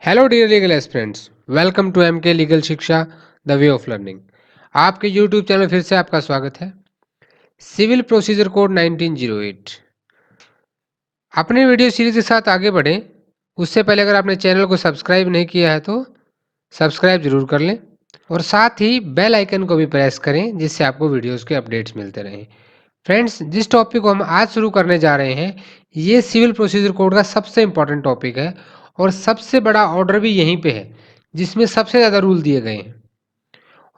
Hello dear legal aspirants, welcome to MK legal Shiksha the way of learning. आपके YouTube channel फिर से आपका स्वागत है। सिविल प्रोसीजर कोड 1908 अपने वीडियो सीरीज के साथ आगे बढ़ें उससे पहले अगर आपने चैनल को सब्सक्राइब नहीं किया है तो सब्सक्राइब जरूर कर लें और साथ ही बेल आइकन को भी प्रेस करें जिससे आपको वीडियोस के अपडेट्स मिलते रहें। फ्रेंड्स, जिस टॉपिक को हम आज शुरू करने जा रहे हैं ये सिविल प्रोसीजर कोड का सबसे इंपॉर्टेंट टॉपिक है और सबसे बड़ा ऑर्डर भी यहीं पे है जिसमें सबसे ज़्यादा रूल दिए गए हैं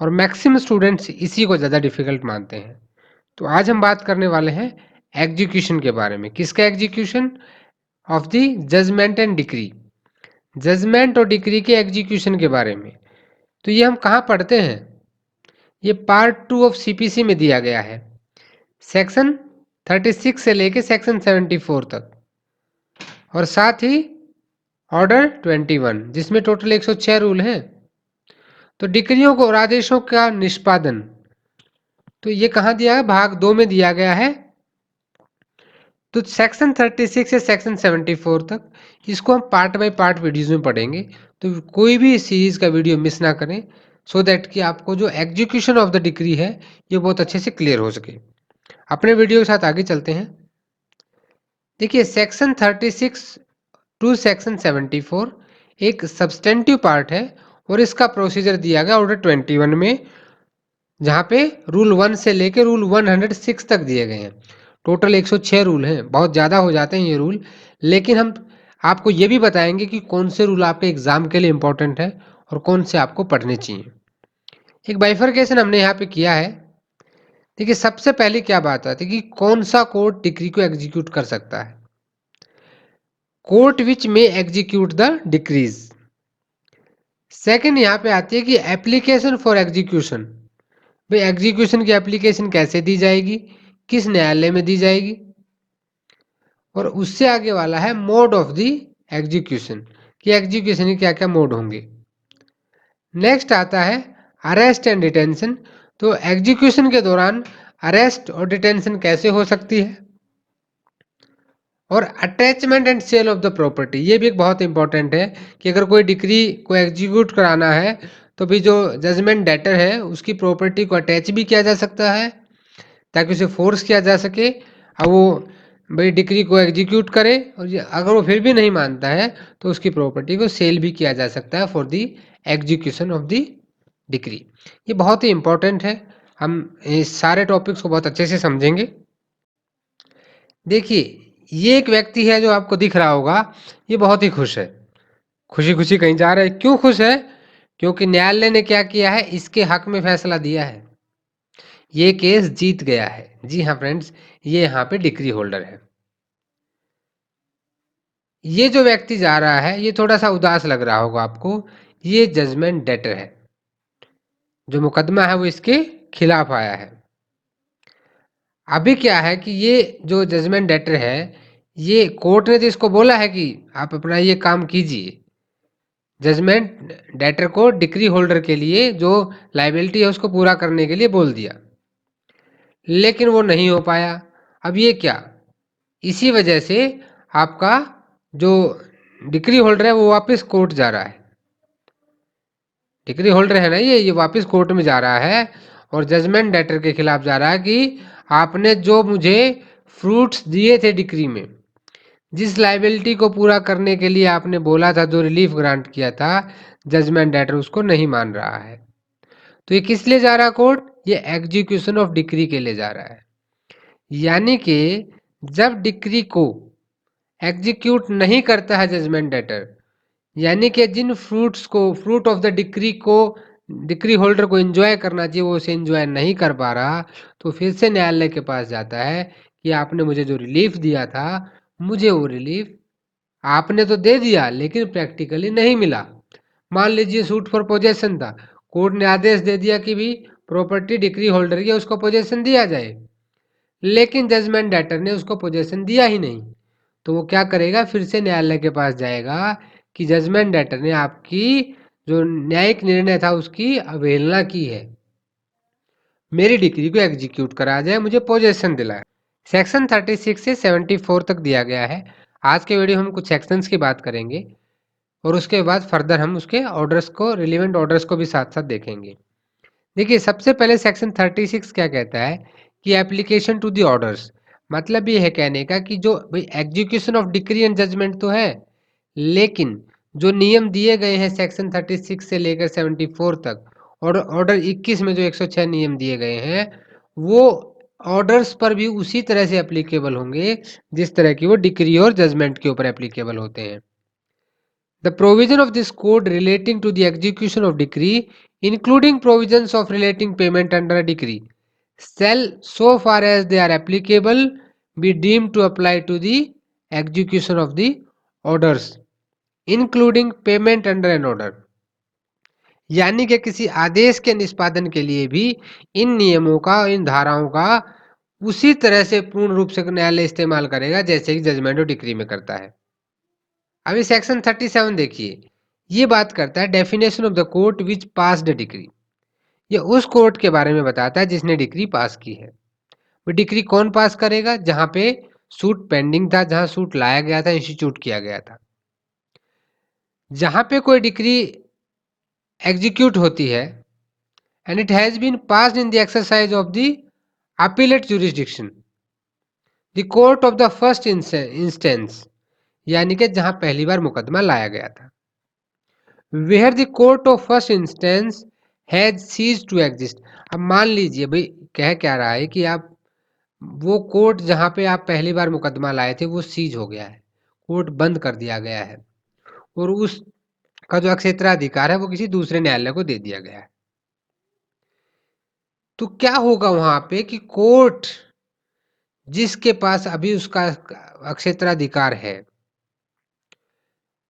और मैक्सिमम स्टूडेंट्स इसी को ज़्यादा डिफिकल्ट मानते हैं। तो आज हम बात करने वाले हैं एग्जीक्यूशन के बारे में। किसका execution? Of the judgment and decree. Judgment और डिक्री के एग्जीक्यूशन के बारे में। तो ये हम कहाँ पढ़ते हैं? ये पार्ट 2 ऑफ सीपीसी में दिया गया है, सेक्शन 36 से लेके सेक्शन 74 तक और साथ ही ऑर्डर 21 जिसमें टोटल 106 रूल हैं। तो डिक्रियों को और आदेशों का निष्पादन तो ये कहाँ दिया है? भाग 2 में दिया गया है। तो सेक्शन 36 से सेक्शन 74 तक इसको हम पार्ट बाय पार्ट वीडियोज में पढ़ेंगे, तो कोई भी सीरीज का वीडियो मिस ना करें सो दैट कि आपको जो एग्जीक्यूशन ऑफ द डिक्री है ये बहुत अच्छे से क्लियर हो सके। अपने वीडियो के साथ आगे चलते हैं। देखिए, सेक्शन 36 टू सेक्शन 74 एक सब्सटेंटिव पार्ट है और इसका प्रोसीजर दिया गया ऑर्डर 21 में, जहाँ पे रूल 1 से लेके रूल 106 तक दिए गए हैं। टोटल 106 रूल हैं, बहुत ज़्यादा हो जाते हैं ये रूल, लेकिन हम आपको ये भी बताएंगे कि कौन से रूल आपके एग्जाम के लिए इंपॉर्टेंट है और कौन से आपको पढ़ने चाहिए। एक बाइफरकेशन हमने यहाँ पे किया है। देखिए, सबसे पहले क्या बात आती है कि कौन सा कोर्ट डिक्री को एग्जीक्यूट कर सकता है। कोर्ट विच में एग्जीक्यूट द डिक्रीज। सेकंड यहाँ पे आती है कि एप्लीकेशन फॉर एग्जीक्यूशन। भाई, एग्जीक्यूशन की एप्लीकेशन कैसे दी जाएगी, किस न्यायालय में दी जाएगी। और उससे आगे वाला है मोड ऑफ द एग्जीक्यूशन, कि एग्जीक्यूशन के क्या क्या मोड होंगे। नेक्स्ट आता है अरेस्ट एंड डिटेंशन। तो एग्जीक्यूशन के दौरान अरेस्ट और डिटेंशन कैसे हो सकती है। और attachment and sale of the property, ये भी एक बहुत इंपॉर्टेंट है कि अगर कोई डिक्री को एग्जीक्यूट कराना है तो भी जो जजमेंट डेटर है उसकी प्रॉपर्टी को अटैच भी किया जा सकता है ताकि उसे फोर्स किया जा सके और वो भाई डिक्री को एग्जीक्यूट करे, और अगर वो फिर भी नहीं मानता है तो उसकी प्रॉपर्टी को सेल भी किया जा सकता है for the execution of the decree. ये बहुत ही इंपॉर्टेंट है, हम इस सारे टॉपिक्स को बहुत अच्छे से समझेंगे। देखिए, ये एक व्यक्ति है जो आपको दिख रहा होगा, ये बहुत ही खुश है, खुशी खुशी कहीं जा रहा है। क्यों खुश है? क्योंकि न्यायालय ने क्या किया है, इसके हक में फैसला दिया है, ये केस जीत गया है। जी हाँ फ्रेंड्स, ये यहाँ पे डिक्री होल्डर है। ये जो व्यक्ति जा रहा है ये थोड़ा सा उदास लग रहा होगा आपको, ये जजमेंट डेटर है, जो मुकदमा है वो इसके खिलाफ आया है। अभी क्या है कि ये जो जजमेंट डेटर है, ये कोर्ट ने तो इसको बोला है कि आप अपना ये काम कीजिए, जजमेंट डेटर को डिक्री होल्डर के लिए जो लाइबिलिटी है उसको पूरा करने के लिए बोल दिया, लेकिन वो नहीं हो पाया। अब ये क्या, इसी वजह से आपका जो डिक्री होल्डर है वो वापस कोर्ट जा रहा है। डिक्री होल्डर है ना, ये वापस कोर्ट में जा रहा है और जजमेंट डेटर के खिलाफ जा रहा है कि आपने जो मुझे फ्रूट्स दिए थे डिक्री में, जिस लाइबिलिटी को पूरा करने के लिए आपने बोला था, जो रिलीफ ग्रांट किया था, जजमेंट डेटर उसको नहीं मान रहा है। तो ये किस लिए जा रहा है कोर्ट? ये एग्जीक्यूशन ऑफ डिक्री के लिए जा रहा है। यानी कि जब डिक्री को एग्जीक्यूट नहीं करता है जजमेंट डेटर, यानी कि जिन फ्रूट्स को, फ्रूट ऑफ द डिक्री को डिक्री होल्डर को एंजॉय करना चाहिए वो उसे एंजॉय नहीं कर पा रहा, तो फिर से न्यायालय के पास जाता है कि आपने मुझे जो रिलीफ दिया था, मुझे वो रिलीफ आपने तो दे दिया लेकिन प्रैक्टिकली नहीं मिला। मान लीजिए सूट फॉर पोजेशन था, कोर्ट ने आदेश दे दिया कि भी प्रॉपर्टी डिक्री होल्डर की उसको पोजेशन दिया जाए, लेकिन जजमेंट डेटर ने उसको पोजेशन दिया ही नहीं। तो वो क्या करेगा, फिर से न्यायालय के पास जाएगा कि जजमेंट डेटर ने आपकी जो न्यायिक निर्णय था उसकी अवहेलना की है, मेरी डिक्री को एग्जीक्यूट करा जाए, मुझे पोजेशन दिलाए। सेक्शन 36 से 74 तक दिया गया है। आज के वीडियो में हम कुछ सेक्शंस की बात करेंगे। और उसके बाद फर्दर हम उसके ऑर्डर्स को, रिलेवेंट ऑर्डर्स को भी साथ साथ देखेंगे। देखिए सबसे पहले सेक्शन 36 क्या कहता है कि एप्लीकेशन टू द ऑर्डर्स, मतलब ये है कहने का कि जो भाई execution of decree and judgment तो है, लेकिन जो नियम दिए गए हैं सेक्शन 36 से लेकर 74 तक और ऑर्डर 21 में जो 106 नियम दिए गए हैं, वो ऑर्डर्स पर भी उसी तरह से एप्लीकेबल होंगे जिस तरह की वो डिक्री और जजमेंट के ऊपर एप्लीकेबल होते हैं। The provision of this code relating to the execution of decree, including provisions of relating payment under a decree, shall, so far as they are applicable, be deemed to apply to the execution of the orders, including payment under an order. यानी कि किसी आदेश के निष्पादन के लिए भी इन नियमों का, इन धाराओं का उसी तरह से पूर्ण रूप से न्यायालय इस्तेमाल करेगा जैसे कि जजमेंट और डिक्री में करता है। अभी सेक्शन 37 देखिए, ये बात करता है definition of the court which pass the decree. ये उस कोर्ट के बारे में बताता है जिसने डिक्री पास की है। वो डिक्री कौन पास करेगा? जहां पे सूट पेंडिंग था, जहां सूट लाया गया था, इंस्टीट्यूट किया गया था। जहां पे कोई डिक्री एग्जीक्यूट होती है and it has been passed in the exercise of the appellate jurisdiction, the court of the first instance, यानी कि जहां पहली बार मुकदमा लाया गया था। Where the court of first instance has ceased to exist. अब मान लीजिए भाई कह क्या रहा है कि आप वो कोर्ट जहां पे आप पहली बार मुकदमा लाए थे वो सीज हो गया है, कोर्ट बंद कर दिया गया है और उस का जो क्षेत्राधिकार है वो किसी दूसरे न्यायालय को दे दिया गया है। तो क्या होगा वहां पे कि कोर्ट जिसके पास अभी उसका क्षेत्राधिकार है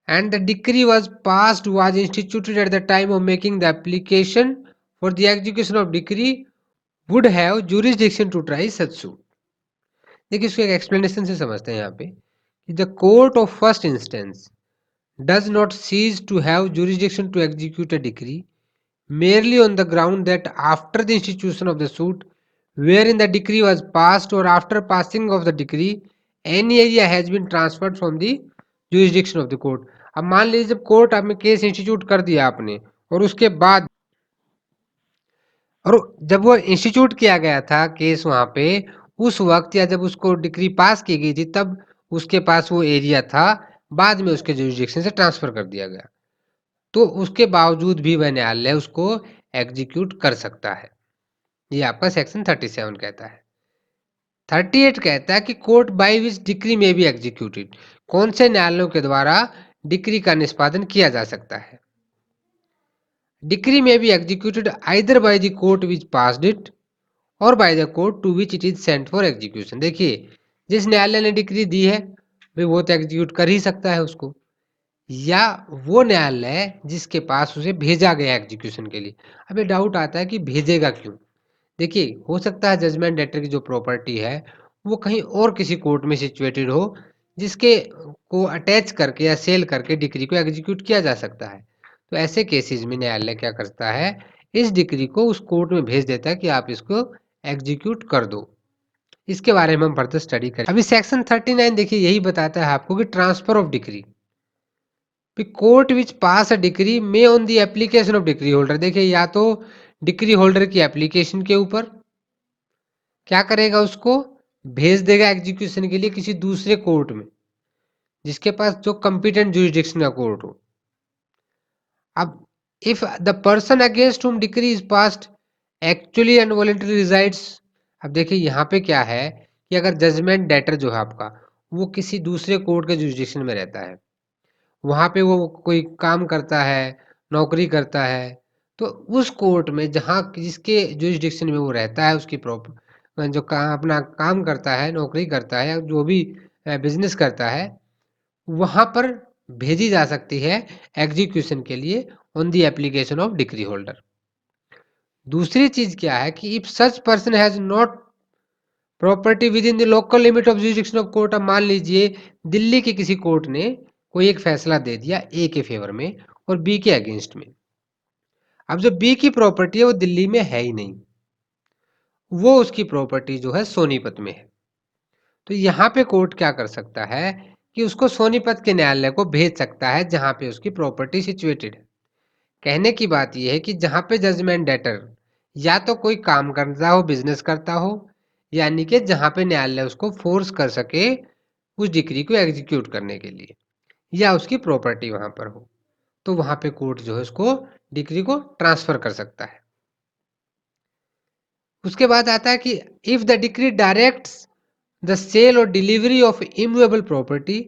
and the decree was passed, was instituted at the time of making the application for the execution of decree, would have jurisdiction to try such suit। देखिए इसको एक एक्सप्लेनेशन से समझते हैं यहाँ पे कि the court of first instance does not cease to have jurisdiction to execute a decree merely on the ground that after the institution of the suit wherein the decree was passed or after passing of the decree any area has been transferred from the jurisdiction of the court। अब मान लीजिए जब court में case institute कर दिया आपने और उसके बाद और जब वो इंस्टीट्यूट किया गया था केस वहां पे, उस वक्त या जब उसको डिक्री पास की गई थी तब उसके पास वो एरिया था, बाद में उसके जुरिस्डिक्शन से ट्रांसफर कर दिया गया, तो उसके बावजूद भी वह न्यायालय उसको एग्जीक्यूट कर सकता है। ये आपका सेक्शन 37 कहता है। 38 कहता है कि कोर्ट बाय विच डिक्री में भी एग्जीक्यूटेड, कौन से न्यायालयों के द्वारा डिक्री का निष्पादन किया जा सकता है। डिक्री में भी executed either by the court which passed it और by the court to which it is sent for execution. देखिए जिस न्यायालय ने डिक्री दी है भाई वो तो एग्जीक्यूट कर ही सकता है उसको, या वो न्यायालय जिसके पास उसे भेजा गया एग्जीक्यूशन के लिए। अब ये डाउट आता है कि भेजेगा क्यों। देखिए हो सकता है जजमेंट डेटर की जो प्रॉपर्टी है वो कहीं और किसी कोर्ट में सिचुएटेड हो जिसके को अटैच करके या सेल करके डिक्री को एग्जीक्यूट किया जा सकता है। तो ऐसे केसेस में न्यायालय क्या करता है, इस डिक्री को उस कोर्ट में भेज देता है कि आप इसको एग्जीक्यूट कर दो। इसके बारे में हम फर्दर स्टडी करें। अभी सेक्शन 39 देखिए यही बताता है आपको कि transfer of decree, court which pass a decree में on the application of decree holder. देखिए या तो डिक्री होल्डर की एप्लीकेशन के ऊपर क्या करेगा, उसको भेज देगा एग्जीक्यूशन के लिए किसी दूसरे कोर्ट में जिसके पास जो कंपिटेंट जुरिस्डिक्शन का कोर्ट हो। अब इफ द पर्सन अगेंस्ट हुम decree is passed actually and voluntary resides. अब देखिए यहाँ पे क्या है कि अगर जजमेंट डेटर जो है आपका वो किसी दूसरे कोर्ट के जुरिस्डिक्शन में रहता है, वहां पे वो कोई काम करता है, नौकरी करता है, तो उस कोर्ट में जहाँ जिसके जुरिस्डिक्शन में वो रहता है, उसकी जो अपना काम करता है, नौकरी करता है, जो भी बिजनेस करता है, वहां पर भेजी जा सकती है एग्जीक्यूशन के लिए on the application of decree holder. दूसरी चीज क्या है कि if such person has not property with in the local limit of jurisdiction of court. अब मान लीजिए दिल्ली के किसी कोर्ट ने कोई एक फैसला दे दिया ए के फेवर में और बी के अगेंस्ट में। अब जो बी की प्रॉपर्टी है वो दिल्ली में है ही नहीं, वो उसकी प्रॉपर्टी जो है सोनीपत में है। तो यहाँ पे कोर्ट क्या कर सकता है कि उसको सोनीपत के न्यायालय को भेज सकता है जहां पे उसकी प्रॉपर्टी सिचुएटेड है। कहने की बात यह है कि जहां पे जजमेंट डेटर या तो कोई काम करता हो, बिजनेस करता हो, यानी कि जहां पे न्यायालय उसको फोर्स कर सके उस डिग्री को एग्जीक्यूट करने के लिए, या उसकी प्रॉपर्टी वहां पर हो, तो वहां पे कोर्ट जो है उसको डिग्री को ट्रांसफर कर सकता है। उसके बाद आता है कि if the decree directs the sale और delivery of immovable property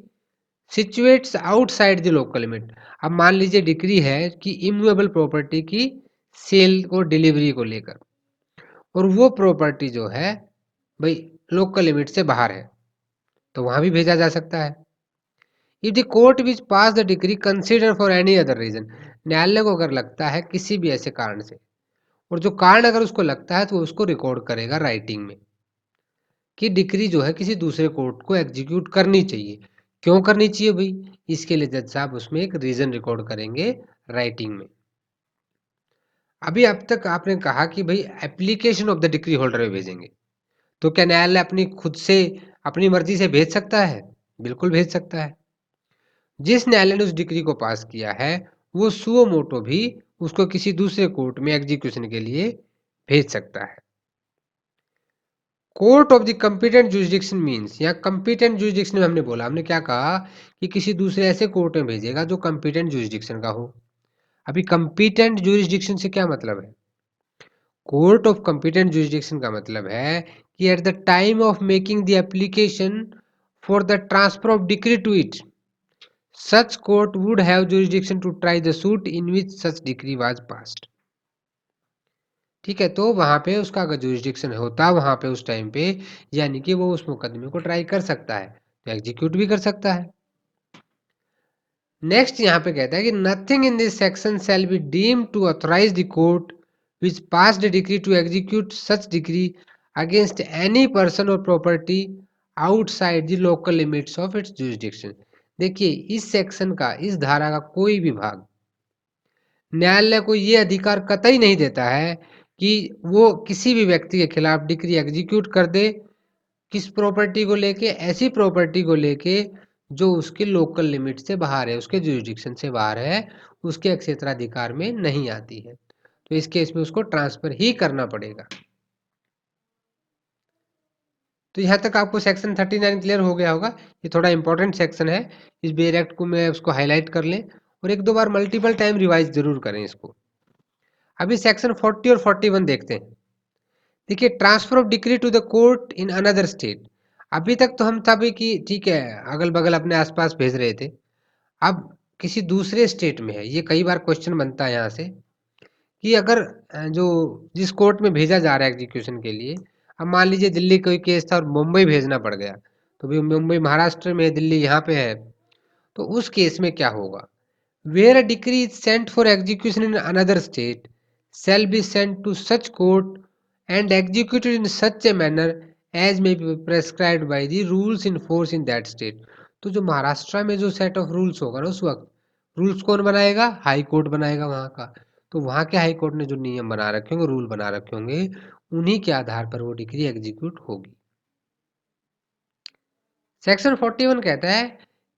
situates outside the local limit. अब मान लीजिए डिक्री है कि इमूवेबल प्रॉपर्टी की सेल और डिलीवरी को लेकर, और वो प्रॉपर्टी जो है भाई लोकल लिमिट से बाहर है, तो वहां भी भेजा जा सकता है। If the court which pass the decree consider for any other reason, न्यायालय को अगर लगता है किसी भी ऐसे कारण से, और जो कारण अगर उसको लगता है तो वो उसको रिकॉर्ड करेगा राइटिंग में कि डिक्री जो है किसी दूसरे कोर्ट को एग्जीक्यूट करनी चाहिए। क्यों करनी चाहिए भाई, इसके लिए जज साहब उसमें एक रीजन रिकॉर्ड करेंगे राइटिंग में। अभी अब तक आपने कहा कि भाई application of the decree holder में भेजेंगे, तो क्या न्यायालय अपनी खुद से अपनी मर्जी से भेज सकता है? बिल्कुल भेज सकता है। जिस न्यायालय ने उस डिक्री को पास किया है वो सुओ मोटो भी उसको किसी दूसरे कोर्ट में एग्जीक्यूशन के लिए भेज सकता है। Court of the competent jurisdiction means, या कंपिटेंट जुरिसडिक्शन में हमने बोला, हमने क्या कहा कि किसी दूसरे ऐसे कोर्ट में भेजेगा जो कंपिटेंट जुरिसडिक्शन का हो। अभी कंपिटेंट जुरिसडिक्शन से क्या मतलब है? कोर्ट ऑफ कंपिटेंट जुरिसडिक्शन का मतलब है कि at the time of making the application for the transfer of decree to it, such court would have jurisdiction to try the suit in which such decree was passed। ठीक है, तो वहां पे उसका अगर जुरिस्डिक्शन होता वहां पे उस टाइम पे, यानी कि वो उस मुकदमे को ट्राई कर सकता है, तो एग्जीक्यूट भी कर सकता है। नेक्स्ट यहाँ पे कहता है कि nothing in this section shall be deemed to authorize the court which pass the decree to execute such decree against any person और property outside the local limits of its jurisdiction. देखिए, इस section का, इस धारा का कोई भी भाग न्यायालय को ये अधिकार कतई नहीं देता है कि वो किसी भी व्यक्ति के खिलाफ डिक्री एग्जीक्यूट कर दे, किस प्रॉपर्टी को लेके, ऐसी प्रॉपर्टी को लेके जो उसके लोकल लिमिट से बाहर है, उसके जुरिस्डिक्शन से बाहर है, उसके क्षेत्राधिकार में नहीं आती है, तो इस केस में उसको ट्रांसफर ही करना पड़ेगा। तो यहाँ तक आपको सेक्शन 39 क्लियर हो गया होगा। ये थोड़ा इंपॉर्टेंट सेक्शन है, इस बेयर एक्ट को मैं उसको हाईलाइट कर लें और एक दो बार मल्टीपल टाइम रिवाइज जरूर करें इसको। अभी सेक्शन 40 और 41 देखते हैं। देखिए, transfer of decree to the court in another state. अभी तक तो हम था भी कि ठीक है अगल बगल अपने आसपास भेज रहे थे, अब किसी दूसरे स्टेट में है। ये कई बार क्वेश्चन बनता है यहाँ से कि अगर जो जिस कोर्ट में भेजा जा रहा है एग्जीक्यूशन के लिए, अब मान लीजिए दिल्ली कोई केस था और मुंबई भेजना पड़ गया, तो भी मुंबई महाराष्ट्र में है, दिल्ली यहाँ पे है, तो उस केस में क्या होगा? Where a decree is sent for execution in another state shall be sent to such court and executed in such a manner as may be prescribed by the rules in force in that state। तो जो महाराष्ट्र में जो set of rules होगा ना, उस वक्त rules कौन बनाएगा? हाई कोर्ट बनाएगा वहां का। तो वहां के हाई कोर्ट ने जो नियम बना रखे होंगे, रूल बना रखे होंगे, उन्हीं के आधार पर वो डिग्री एग्जीक्यूट होगी। सेक्शन 41 कहता है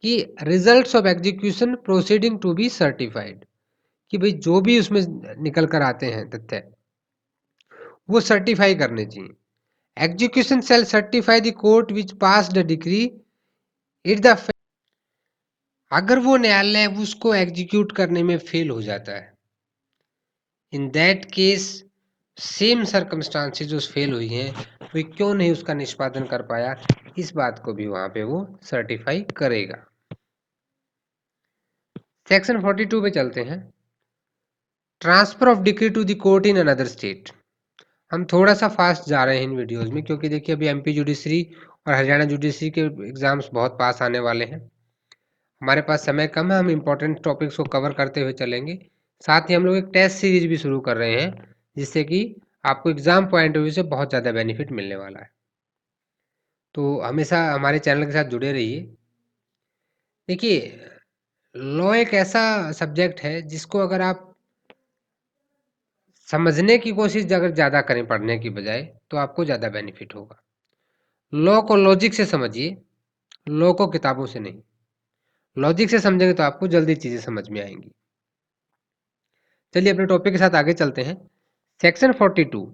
कि results of execution proceeding to be certified, कि भाई जो भी उसमें निकल कर आते हैं तथ्य वो सर्टिफाई करने चाहिए। Execution sale certify the court which pass the decree it the, अगर वो न्यायालय उसको एग्जीक्यूट करने में फेल हो जाता है, in that case same circumstances जो फेल हुई हैं वे क्यों नहीं उसका निष्पादन कर पाया, इस बात को भी वहां पे वो सर्टिफाई करेगा। सेक्शन 42 पे चलते हैं। Transfer of decree to the court in another state. हम थोड़ा सा फास्ट जा रहे हैं इन वीडियोस में, क्योंकि देखिए अभी एमपी जुडिशरी और हरियाणा जुडिशरी के एग्जाम्स बहुत पास आने वाले हैं। हमारे पास समय कम है, हम इंपॉर्टेंट टॉपिक्स को कवर करते हुए चलेंगे। साथ ही हम लोग एक टेस्ट सीरीज भी शुरू कर रहे हैं, जिससे कि आपको एग्जाम पॉइंट ऑफ व्यू से बहुत ज़्यादा बेनिफिट मिलने वाला है। तो हमेशा हमारे चैनल के साथ जुड़े रहिए। देखिए, लॉ एक ऐसा सब्जेक्ट है जिसको अगर आप समझने की कोशिश अगर ज़्यादा करें पढ़ने की बजाय, तो आपको ज़्यादा बेनिफिट होगा। लॉ को लॉजिक से समझिए, लॉ को किताबों से नहीं। लॉजिक से समझेंगे तो आपको जल्दी चीजें समझ में आएंगी। चलिए अपने टॉपिक के साथ आगे चलते हैं। Section 42,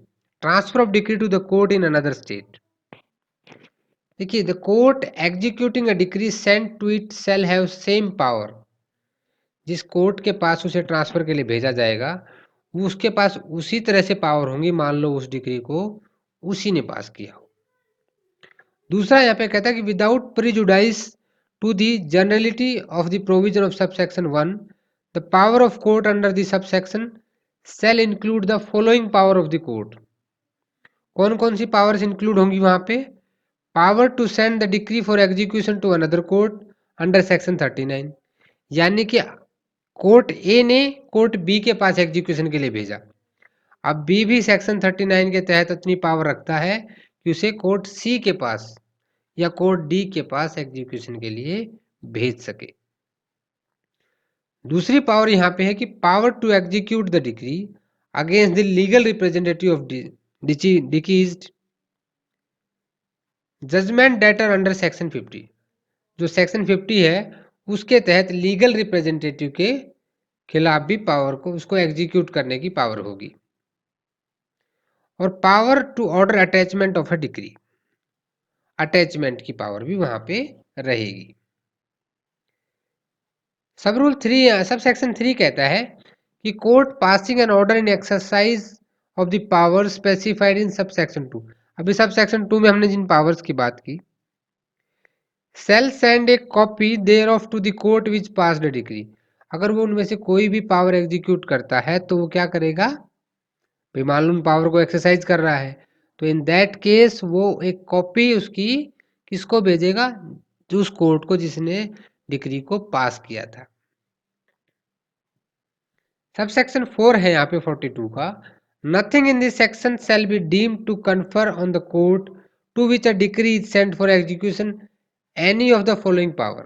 transfer of decree to the court in another state. देखिए, the court executing a decree sent to it shall have same power. जिस कोर्ट के पास उसे ट्रांसफर के लिए भेजा जाएगा, वो उसके पास उसी तरह से पावर होंगी, मान लो उस डिग्री को उसी ने पास किया हो। दूसरा यहाँ पे कहता है कि without prejudice to the generality of the provision of subsection 1, the power of court under the subsection shall include the following power of the court. कौन कौन सी पावर्स इंक्लूड होंगी वहां पे? Power to send the decree for execution to another court under section 39, यानी कि court ए ने court B के पास एग्जीक्यूशन के लिए भेजा। अब बी भी सेक्शन 39 के तहत इतनी पावर रखता है कि उसे कोर्ट सी के पास या कोर्ट डी के पास एग्जीक्यूशन के लिए भेज सके। दूसरी पावर यहां पे है कि power to execute the decree against the legal representative of deceased judgment debtor under section 50। जो सेक्शन 50 है उसके तहत लीगल रिप्रेजेंटेटिव के खिलाफ भी पावर को उसको एग्जीक्यूट करने की पावर होगी। और power to order attachment of a decree, attachment की पावर भी वहां पे रहेगी। सब रूल 3 सब सेक्शन 3 कहता है कि court passing an order in exercise of the power specified in sub section 2। अभी सब सेक्शन 2 में हमने जिन पावर्स की बात की, sale send a copy there of to the court which passed a decree. अगर वो उनमें से कोई भी पावर एग्जीक्यूट करता है तो वो क्या करेगा भाई, मान लो पावर को एक्सरसाइज कर रहा है तो इन दैट केस वो एक कॉपी उसकी किसको भेजेगा? जो उस कोर्ट को जिसने डिक्री को पास किया था। सब सेक्शन 4 है यहाँ पे 42 का, nothing in this section shall be deemed to confer on the court to which a decree is sent for execution any of the following power.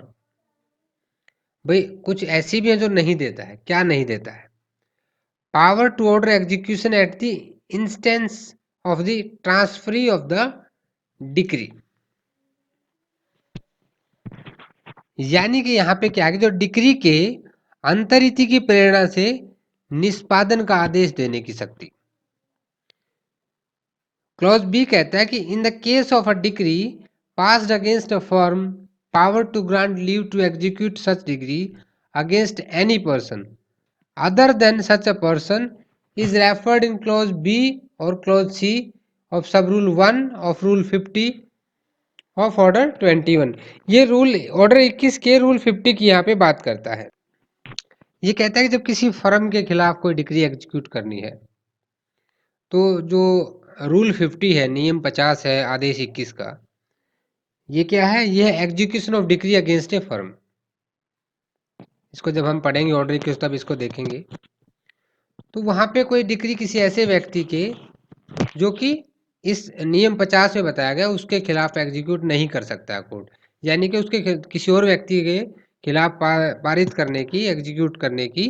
भाई कुछ ऐसी भी है जो नहीं देता है। क्या नहीं देता है? Power to order execution at the instance of the transferee of the decree. यानी कि यहाँ पे क्या है कि जो डिक्री के अंतरिति की प्रेरणा से निष्पादन का आदेश देने की शक्ति। क्लॉज बी कहता है कि in the case of a decree passed against a firm, power to grant leave to execute such decree against any person other than such a person is referred in clause B और clause C of sub rule 1 of rule 50 of order 21। ये rule order 21 के rule 50 की यहाँ पे बात करता है। ये कहता है कि जब किसी फर्म के खिलाफ कोई डिग्री एग्जीक्यूट करनी है तो जो रूल 50 है, नियम 50 है आदेश 21 का, ये क्या है? ये है execution of degree against A firm. इसको जब हम पढ़ेंगे ऑर्डर 21 तब इसको देखेंगे। तो वहां पे कोई डिग्री किसी ऐसे व्यक्ति के जो कि इस नियम 50 में बताया गया उसके खिलाफ एग्जीक्यूट नहीं कर सकता है कोर्ट, यानी कि उसके किसी और व्यक्ति के खिलाफ पारित करने की, एग्जीक्यूट करने की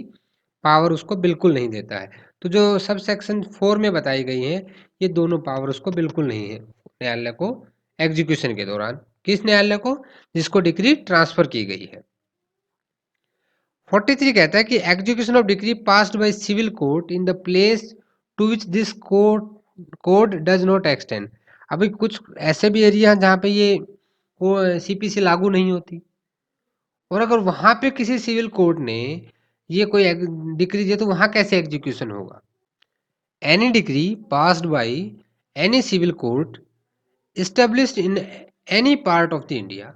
पावर उसको बिल्कुल नहीं देता है। तो जो सब सेक्शन 4 में बताई गई है ये दोनों पावर उसको बिल्कुल नहीं है न्यायालय को एग्जीक्यूशन के दौरान। किस न्यायालय को? जिसको डिग्री ट्रांसफर की गई है। 43 कहता है कि execution of decree passed by civil court in the place to which this code does not extend. अभी कुछ ऐसे भी एरिया हैं जहाँ पे ये सीपीसी लागू नहीं होती, और अगर वहां पे किसी सिविल कोर्ट ने ये कोई डिग्री दिया तो वहां कैसे एग्जीक्यूशन होगा? Any decree passed by any civil court established in any part of the India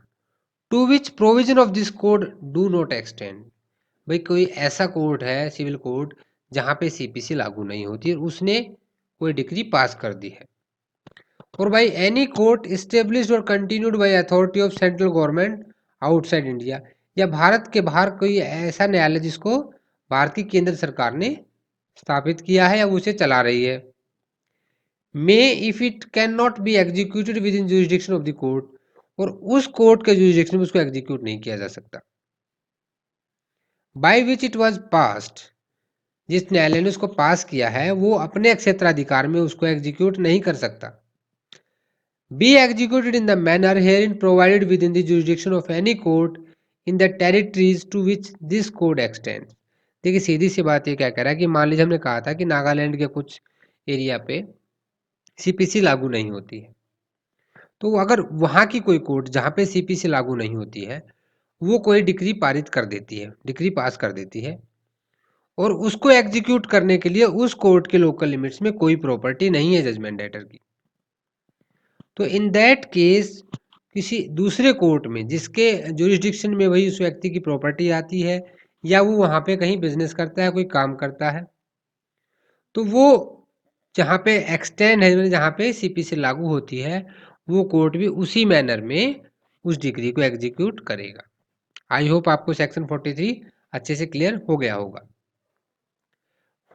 to which provision of this code do not extend। भाई कोई ऐसा कोर्ट है सिविल कोर्ट जहां पे सीपीसी लागू नहीं होती और उसने कोई डिग्री पास कर दी है। और भाई एनी कोर्ट एस्टेब्लिश्ड और continued by authority of central government outside India, या भारत के बाहर कोई ऐसा न्यायालय जिसको भारत की केंद्र सरकार ने स्थापित किया है या उसे चला रही है। May if it cannot be executed within jurisdiction of the court, और उस कोर्ट के जुरिस्डिक्शन में उसको एग्जीक्यूट नहीं किया जा सकता। By which it was passed, जिस न्यायालय ने उसको पास किया है वो अपने क्षेत्राधिकार में उसको एग्जीक्यूट नहीं कर सकता। Be executed in the manner herein provided within the jurisdiction of any court in the territories to which this code extends. देखिए सीधी सी बात ये क्या कह रहा है कि मान लीजिए हमने कहा था कि नागालैंड के कुछ एरिया पे सीपीसी लागू नहीं होती है, तो अगर वहाँ की कोई कोर्ट जहाँ पे सीपीसी लागू नहीं होती है वो कोई डिक्री पारित कर देती है, डिक्री पास कर देती है, और उसको एग्जीक्यूट करने के लिए उस कोर्ट के लोकल लिमिट्स में कोई प्रॉपर्टी नहीं है जजमेंट डेटर की, तो इन दैट केस किसी दूसरे कोर्ट में जिसके जुरिस्डिक्शन में वही उस व्यक्ति की प्रॉपर्टी आती है या वो वहाँ पे कहीं बिजनेस करता है, कोई काम करता है, तो वो जहाँ पे एक्सटेंड है, मतलब जहाँ पे सीपीसी लागू होती है, वो कोर्ट भी उसी मैनर में उस डिग्री को एग्जीक्यूट करेगा। आई होप आपको सेक्शन 43 अच्छे से क्लियर हो गया होगा।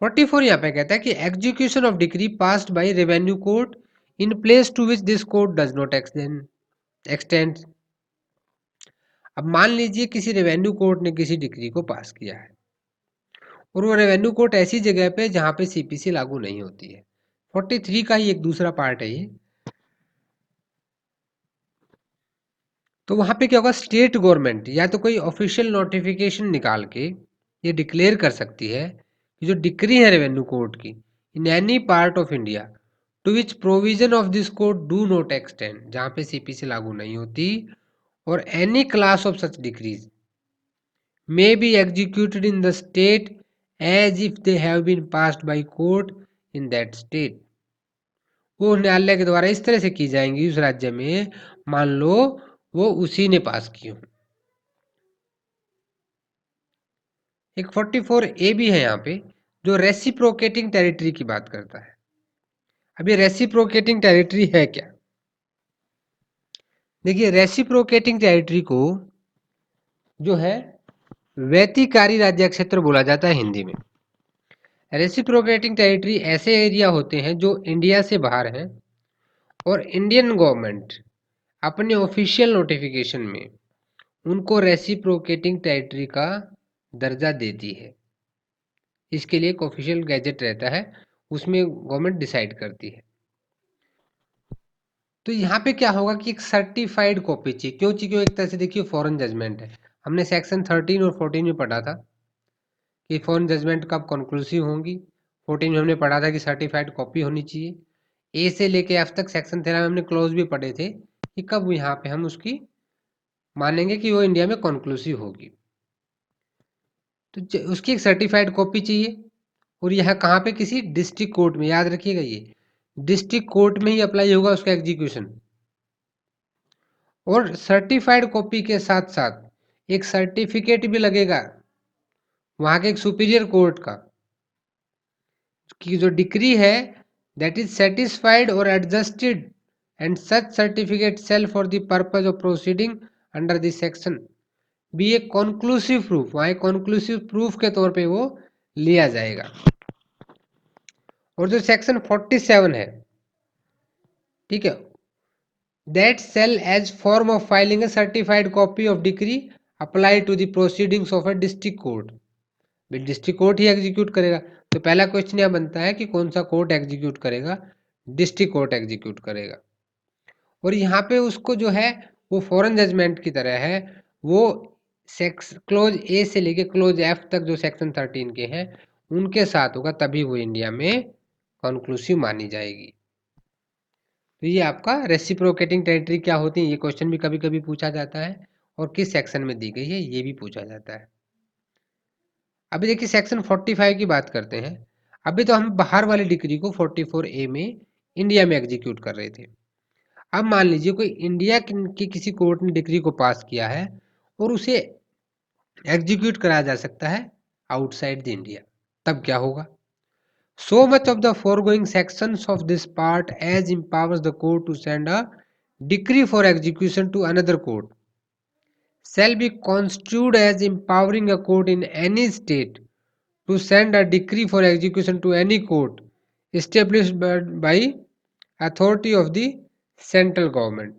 44 यहाँ पे कहता है कि execution of decree passed by revenue court in place to which this court does not extend. अब मान लीजिए किसी रेवेन्यू कोर्ट ने किसी डिग्री को पास किया है और वो रेवेन्यू कोर्ट ऐसी जगह पे जहाँ पे सीपीसी लागू नहीं होती है। 43 का ही एक दूसरा पार्ट है ये। तो वहाँ पे क्या होगा, स्टेट गवर्नमेंट या तो कोई ऑफिशियल नोटिफिकेशन निकाल के ये डिक्लेयर कर सकती है कि जो डिक्री है रेवेन्यू कोर्ट की in any part of India to which provision of this code do not extend, जहाँ पे सीपीसी लागू नहीं होती, और any class of such decrees may be executed in the state as if they have been passed by court in that state। वो न्यायालय के द्वारा इस तरह से की जाएंगी उस राज्य में, मान लो वो उसी ने पास की हो। एक 44A भी है यहाँ पे जो रेसिप्रोकेटिंग टेरिटरी की बात करता है। अब ये रेसिप्रोकेटिंग टेरिटरी है क्या? देखिए रेसिप्रोकेटिंग टेरिटरी को जो है वैतिकारी राज्य क्षेत्र बोला जाता है हिंदी में। रेसिप्रोकेटिंग टेरिटरी ऐसे एरिया होते हैं जो इंडिया से बाहर हैं और इंडियन गवर्नमेंट अपने ऑफिशियल नोटिफिकेशन में उनको रेसिप्रोकेटिंग टेरिटरी का दर्जा देती है। इसके लिए एक ऑफिशियल गैजेट रहता है, उसमें गवर्नमेंट डिसाइड करती है। तो यहाँ पे क्या होगा कि एक सर्टिफाइड कॉपी चाहिए। क्यों चाहिए? क्यों? एक तरह से देखिए फॉरेन जजमेंट है। हमने सेक्शन 13 और 14 में पढ़ा था कि फॉरेन जजमेंट कब कंक्लूसिव होंगी। 14 में हमने पढ़ा था कि सर्टिफाइड कॉपी होनी चाहिए। ए से लेके एफ तक सेक्शन 13 में हमने क्लोज भी पढ़े थे कि कब यहाँ पे हम उसकी मानेंगे कि वो इंडिया में कंक्लूसिव होगी। तो उसकी एक सर्टिफाइड कॉपी चाहिए, और यह कहाँ पे? किसी डिस्ट्रिक्ट कोर्ट में। याद रखिएगा ये डिस्ट्रिक्ट कोर्ट में ही अप्लाई होगा उसका एग्जीक्यूशन। और सर्टिफाइड कॉपी के साथ साथ एक सर्टिफिकेट भी लगेगा वहाँ के एक सुपीरियर कोर्ट का कि जो डिक्री है दैट इज सेटिस्फाइड और adjusted, and such certificate sale for the purpose of proceeding under this section भी एक कॉन्क्लूसिव प्रूफ, वहाँ एक कॉन्क्लूसिव प्रूफ के तौर पे वो लिया जाएगा। और जो सेक्शन 47 है, ठीक है, that sale as form of filing a certified copy of decree apply to the proceedings of a district court. District court ही एग्जीक्यूट करेगा। तो पहला क्वेश्चन यह बनता है कि कौन सा कोर्ट एग्जीक्यूट करेगा? डिस्ट्रिक्ट कोर्ट एग्जीक्यूट करेगा। और यहाँ पे उसको जो है वो फॉरेन जजमेंट की तरह है, वो सेक्स क्लोज ए से लेके क्लोज एफ तक जो सेक्शन 13 के हैं उनके साथ होगा, तभी वो इंडिया में कंक्लूसिव मानी जाएगी। तो ये आपका रेसिप्रोकेटिंग टेरिटरी क्या होती है, ये क्वेश्चन भी कभी कभी पूछा जाता है, और किस सेक्शन में दी गई है ये भी पूछा जाता है। अभी देखिए सेक्शन 45 की बात करते हैं। अभी तो हम बाहर वाली डिग्री को 44A में इंडिया में एग्जीक्यूट कर रहे थे। अब मान लीजिए कोई इंडिया की किसी कोर्ट ने डिग्री को पास किया है और उसे एग्जीक्यूट कराया जा सकता है आउटसाइड द इंडिया। तब क्या होगा? So much of the foregoing sections of this part as empowers the court to send a decree for execution to another court shall be construed as empowering a court in any state to send a decree for execution to any court established by authority of the central government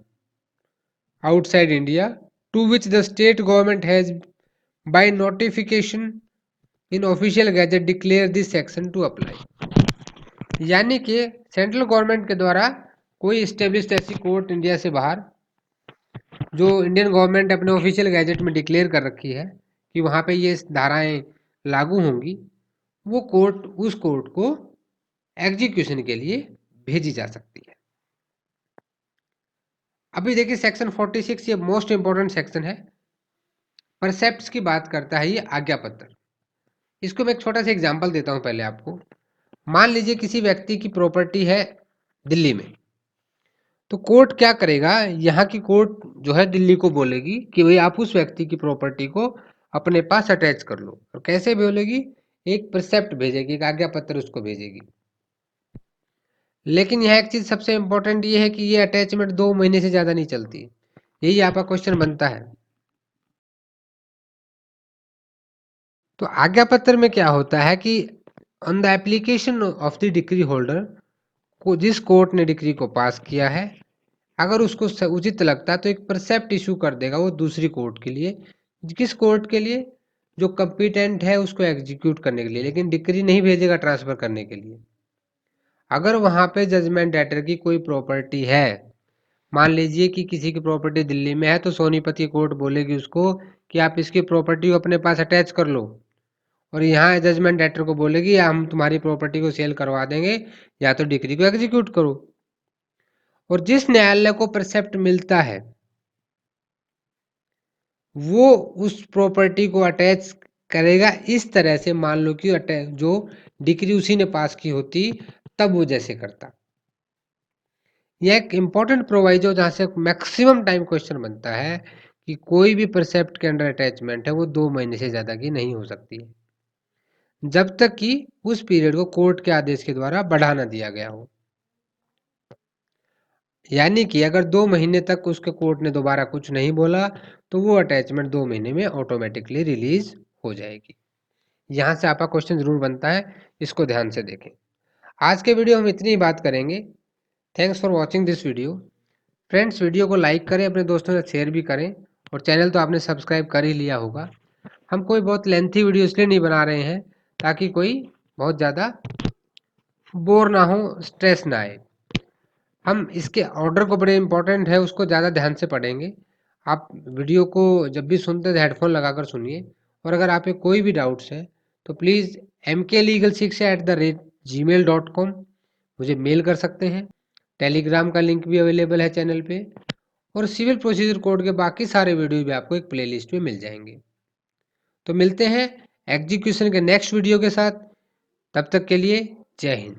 outside India, to which the state government has by notification in official gazette declare this section to apply। यानी कि central government के द्वारा कोई established ऐसी court India से बाहर जो Indian government अपने ऑफिशियल गैजेट में डिक्लेयर कर रखी है कि वहाँ पे ये धाराएं लागू होंगी, वो कोर्ट उस कोर्ट को एग्जीक्यूशन के लिए भेजी जा सकती है। अभी देखिए सेक्शन 46, ये मोस्ट इंपॉर्टेंट सेक्शन है। परसेप्ट्स की बात करता है ये आज्ञा पत्र। इसको मैं एक छोटा सा एग्जांपल देता हूं पहले आपको। मान लीजिए किसी व्यक्ति की प्रॉपर्टी है दिल्ली में, तो कोर्ट क्या करेगा, यहाँ की कोर्ट जो है दिल्ली को बोलेगी कि भाई आप उस व्यक्ति की प्रॉपर्टी को अपने पास अटैच कर लो। और कैसे बोलेगी, एक प्रिसेप्ट भेजेगी, एक आज्ञा पत्र उसको भेजेगी। लेकिन यह एक चीज सबसे इंपॉर्टेंट ये है कि ये अटैचमेंट 2 महीने से ज्यादा नहीं चलती। यही आपका क्वेश्चन बनता है। तो आज्ञा पत्र में क्या होता है कि on the application of the decree holder, को जिस कोर्ट ने डिक्री को पास किया है, अगर उसको उचित लगता है तो एक परसेप्ट इशू कर देगा वो दूसरी कोर्ट के लिए। किस कोर्ट के लिए, जो कंपिटेंट है उसको एग्जीक्यूट करने के लिए, लेकिन डिक्री नहीं भेजेगा ट्रांसफर करने के लिए। अगर वहां पे जजमेंट डेटर की कोई प्रॉपर्टी है, मान लीजिए कि किसी की प्रॉपर्टी दिल्ली में है, तो सोनीपत की कोर्ट बोलेगी उसको कि आप इसकी प्रॉपर्टी को अपने पास अटैच कर लो। और यहाँ जजमेंट डेटर को बोलेगी हम तुम्हारी प्रॉपर्टी को सेल करवा देंगे, या तो डिक्री को एग्जीक्यूट करो। और जिस न्यायालय को परसेप्ट मिलता है वो उस प्रॉपर्टी को अटैच करेगा इस तरह से, मान लो कि जो डिक्री उसी ने पास की होती तब वो जैसे करता। यह एक इंपॉर्टेंट प्रोवाइजो जहां से मैक्सिमम टाइम क्वेश्चन बनता है कि कोई भी परसेप्ट के अंडर अटैचमेंट है वो 2 महीने से ज्यादा की नहीं हो सकती है, जब तक कि उस पीरियड को कोर्ट के आदेश के द्वारा बढ़ा ना दिया गया हो। यानी कि अगर 2 महीने तक उसके कोर्ट ने दोबारा कुछ नहीं बोला तो वो अटैचमेंट 2 महीने में ऑटोमेटिकली रिलीज हो जाएगी। यहाँ से आपका क्वेश्चन जरूर बनता है, इसको ध्यान से देखें। आज के वीडियो हम इतनी ही बात करेंगे। Thanks for watching this video. Friends, video को लाइक करें, अपने दोस्तों से शेयर भी करें, और चैनल तो आपने सब्सक्राइब कर ही लिया होगा। हम कोई बहुत लेंथी वीडियो इसलिए नहीं बना रहे हैं ताकि कोई बहुत ज़्यादा बोर ना हो, स्ट्रेस ना आए। हम इसके ऑर्डर को, बड़े इंपॉर्टेंट है, उसको ज़्यादा ध्यान से पढ़ेंगे। आप वीडियो को जब भी सुनते हैं हेडफोन लगाकर सुनिए। और अगर आप पे कोई भी डाउट्स है तो प्लीज़ mklegalshiksha@gmail.com मुझे मेल कर सकते हैं। टेलीग्राम का लिंक भी अवेलेबल है चैनल पे। और सिविल प्रोसीजर कोड के बाकी सारे वीडियो भी आपको एक प्लेलिस्ट में मिल जाएंगे। तो मिलते हैं एग्जीक्यूशन के नेक्स्ट वीडियो के साथ। तब तक के लिए जय हिंद।